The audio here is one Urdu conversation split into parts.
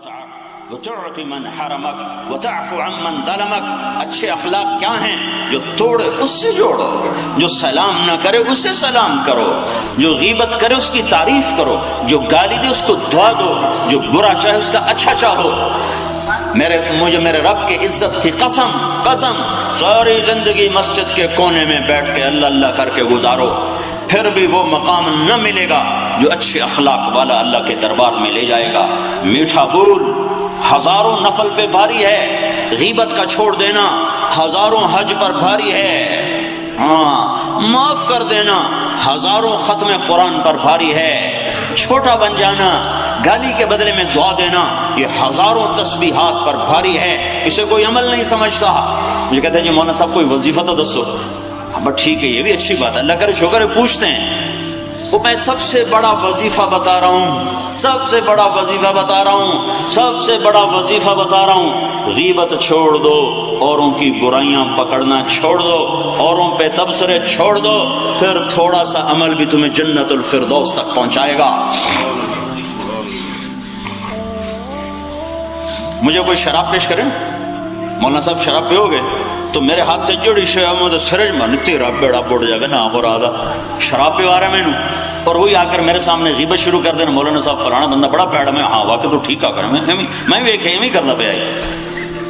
استطعت وتعطي من حرمك وتعفو عمن ظلمك. اچھے اخلاق کیا ہیں؟ جو توڑے اس سے جوڑو، جو سلام نہ کرے اسے سلام کرو، جو غیبت کرے اس کی تعریف کرو، جو گالی دے اس کو دعا دو، جو برا چاہے اس کا اچھا چاہو. مجھے میرے رب کی عزت کی قسم ساری زندگی مسجد کے کونے میں بیٹھ کے اللہ اللہ کر کے گزارو، پھر بھی وہ مقام نہ ملے گا جو اچھے اخلاق والا اللہ کے دربار میں لے جائے گا. میٹھا بول ہزاروں نفل پہ بھاری ہے، غیبت کا چھوڑ دینا ہزاروں حج پر بھاری ہے، ہاں معاف کر دینا ہزاروں ختم قرآن پر بھاری ہے، چھوٹا بن جانا، گالی کے بدلے میں دعا دینا یہ ہزاروں تسبیحات پر بھاری ہے. اسے کوئی عمل نہیں سمجھتا. مجھے کہتے ہیں جی مولانا صاحب کوئی وظیفہ تو دسو. بس ٹھیک ہے، یہ بھی اچھی بات ہے، اللہ کرے شکر ہے پوچھتے ہیں. وہ میں سب سے بڑا وظیفہ بتا رہا ہوں، سب سے بڑا وظیفہ بتا رہا ہوں، سب سے بڑا وظیفہ بتا رہا ہوں. غیبت چھوڑ دو، اوروں کی برائیاں پکڑنا چھوڑ دو، اوروں پہ تبصرے چھوڑ دو، پھر تھوڑا سا عمل بھی تمہیں جنت الفردوس تک پہنچائے گا. مجھے کوئی شراب پیش کریں، مولانا صاحب شراب پیو گے تو میرے ہاتھ سے جڑی شے سرج من تیرا بیڑا بڑھ جائے گا نا مراد شراب پیوا رہا ہے میں، اور وہی آ کر میرے سامنے غیبت شروع کر دینا، مولانا صاحب فلانا بندہ بڑا پیڑا میں، ہاں واقعی تو ٹھیک آ کر میں بھی ایک ہے کرنا پہ آئی.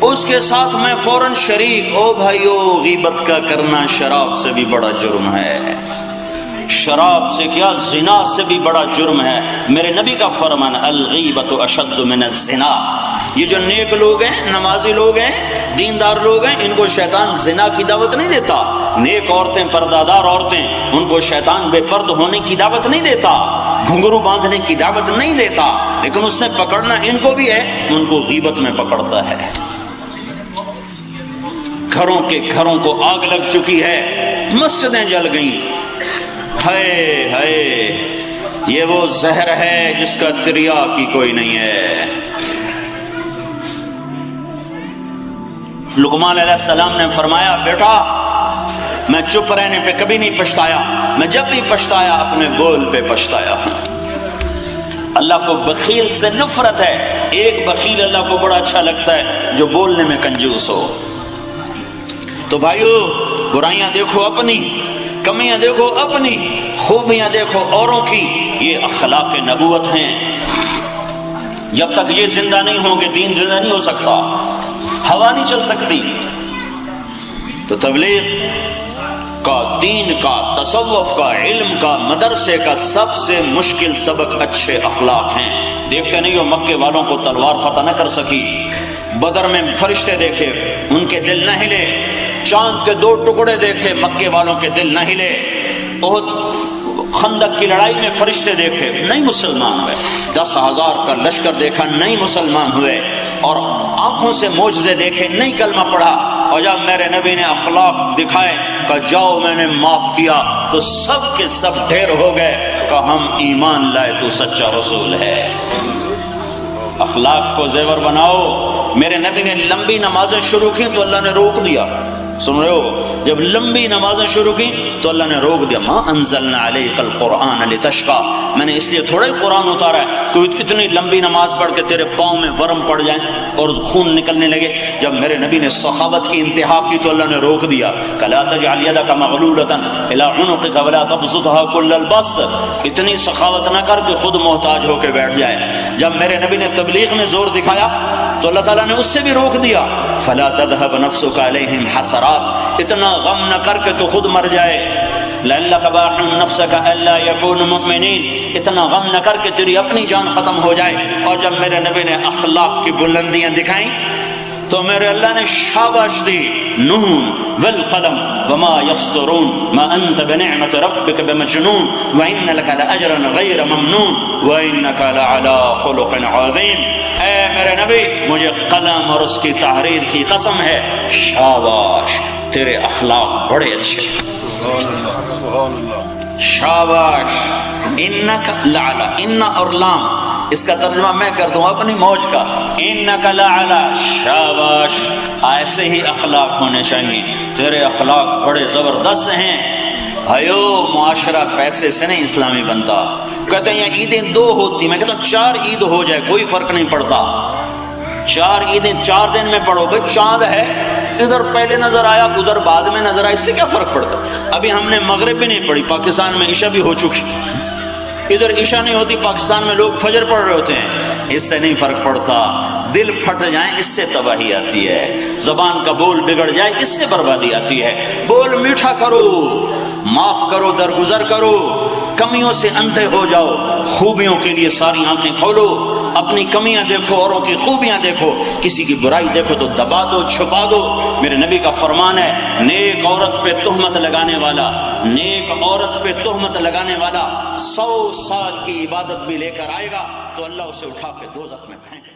اس کے ساتھ میں فوراً شریک، او بھائیو غیبت کا کرنا شراب سے بھی بڑا جرم ہے، شراب سے کیا زنا سے بھی بڑا جرم ہے. میرے نبی کا فرمان الغیبت اشد من الزنا. یہ جو نیک لوگ ہیں، نمازی لوگ ہیں، دیندار لوگ ہیں، ان کو شیطان زنا کی دعوت نہیں دیتا. نیک عورتیں، پردادار عورتیں، ان کو شیطان بے پرد ہونے کی دعوت نہیں دیتا، گھنگرو باندھنے کی دعوت نہیں دیتا، لیکن اس نے پکڑنا ان کو بھی ہے، ان کو غیبت میں پکڑتا ہے. گھروں کو آگ لگ چکی ہے، مسجدیں جل گئیں. ہائے ہائے، یہ وہ زہر ہے جس کا دریا کی کوئی نہیں ہے. لقمان علیہ السلام نے فرمایا بیٹا میں چپ رہنے پہ کبھی نہیں پچھتایا، میں جب بھی پچھتایا اپنے بول پہ پچھتایا ہوں. اللہ کو بخیل سے نفرت ہے. ایک بخیل اللہ کو بڑا اچھا لگتا ہے جو بولنے میں کنجوس ہو. تو بھائیو برائیاں دیکھو اپنی، کمیاں دیکھو اپنی، خوبیاں دیکھو اوروں کی. یہ اخلاق نبوت ہیں. جب تک یہ زندہ نہیں ہوں گے دین زندہ نہیں ہو سکتا، ہوا نہیں چل سکتی. تو تبلیغ کا، دین کا، تصوف کا، علم کا، مدرسے کا سب سے مشکل سبق اچھے اخلاق ہیں. دیکھتے نہیں ہو مکے والوں کو تلوار فتح نہ کر سکی، بدر میں فرشتے دیکھے ان کے دل نہ ہلے، چاند کے 2 ٹکڑے دیکھے مکے والوں کے دل نہ ہلے، احد خندق کی لڑائی میں فرشتے دیکھے نہیں مسلمان ہوئے، 10,000 کا لشکر دیکھا نہیں مسلمان ہوئے، اور آنکھوں سے معجزے دیکھے نہیں کلمہ پڑھا. اور جب میرے نبی نے اخلاق دکھائے کہ جاؤ میں نے معاف کیا، تو سب کے سب ڈھیر ہو گئے کہ ہم ایمان لائے تو سچا رسول ہے. اخلاق کو زیور بناؤ. میرے نبی نے لمبی نمازیں شروع کی تو اللہ نے روک دیا. سن رہے ہو؟ جب لمبی نمازیں شروع کی تو اللہ نے روک دیا. ما انزلنا علیک القرآن لتشقى. میں نے اس لیے تھوڑا ہی قرآن اتارا ہے کہ اتنی لمبی نماز پڑھ کے تیرے پاؤں میں ورم پڑ جائیں اور خون نکلنے لگے. جب میرے نبی نے سخاوت کی انتہا کی تو اللہ نے روک دیا. لا تجعل يدك مغلولة إلى عنقك ولا تبسطها كل البسط. اتنی سخاوت نہ کر کہ خود محتاج ہو کے بیٹھ جائے. جب میرے نبی نے تبلیغ میں زور دکھایا تو اللہ تعالیٰ نے اس سے بھی روک دیا. فلا تذهب نفسك عليهم حسرات. اتنا غم نہ کر کے تو خود مر جائے. لعلك باخع نفسك الا يكونوا مؤمنين. اتنا غم نہ کر کے تیری اپنی جان ختم ہو جائے. اور جب میرے نبی نے اخلاق کی بلندیاں دکھائیں تو میرے اللہ نے شاباش دی. نون والقلم وما يسطرون ما انت بنعمة ربك بمجنون وان لك لاجرا غير ممنون وانك لعلى خلق عظيم. اے میرے نبی مجھے قلم اور اس کی تحریر کی قسم ہے، شاباش تیرے اخلاق بڑے اچھے. شاباش. انک لعلی، ان اور لام اس کا ترجمہ میں کر دوں اپنی موج کا. انک لعلی، شاباش ایسے ہی اخلاق ہونے چاہیے. تیرے اخلاق بڑے زبردست ہیں. بھائیو معاشرہ پیسے سے نہیں اسلامی بنتا. کہتے ہیں عیدیں 2 ہوتی، میں کہتا ہوں 4 عید ہو جائے کوئی فرق نہیں پڑتا. 4 عیدیں 4 دن میں پڑھو. بھائی چاند ہے، ادھر پہلے نظر آیا ادھر بعد میں نظر آیا، اس سے کیا فرق پڑتا؟ ابھی ہم نے مغرب بھی نہیں پڑھی، پاکستان میں عشاء بھی ہو چکی. ادھر عشاء نہیں ہوتی، پاکستان میں لوگ فجر پڑھ رہے ہوتے ہیں. اس سے نہیں فرق پڑتا. دل پھٹ جائیں اس سے تباہی آتی ہے. زبان کا بول بگڑ جائے اس سے بربادی آتی ہے. بول میٹھا کرو، معاف کرو، درگزر کرو. کمیوں سے اندھے ہو جاؤ، خوبیوں کے لیے ساری آنکھیں کھولو. اپنی کمیاں دیکھو، اوروں کی خوبیاں دیکھو. کسی کی برائی دیکھو تو دبا دو، چھپا دو. میرے نبی کا فرمان ہے، نیک عورت پہ تہمت لگانے والا، نیک عورت پہ تہمت لگانے والا 100 سال کی عبادت بھی لے کر آئے گا تو اللہ اسے اٹھا کے دوزخ میں پھینک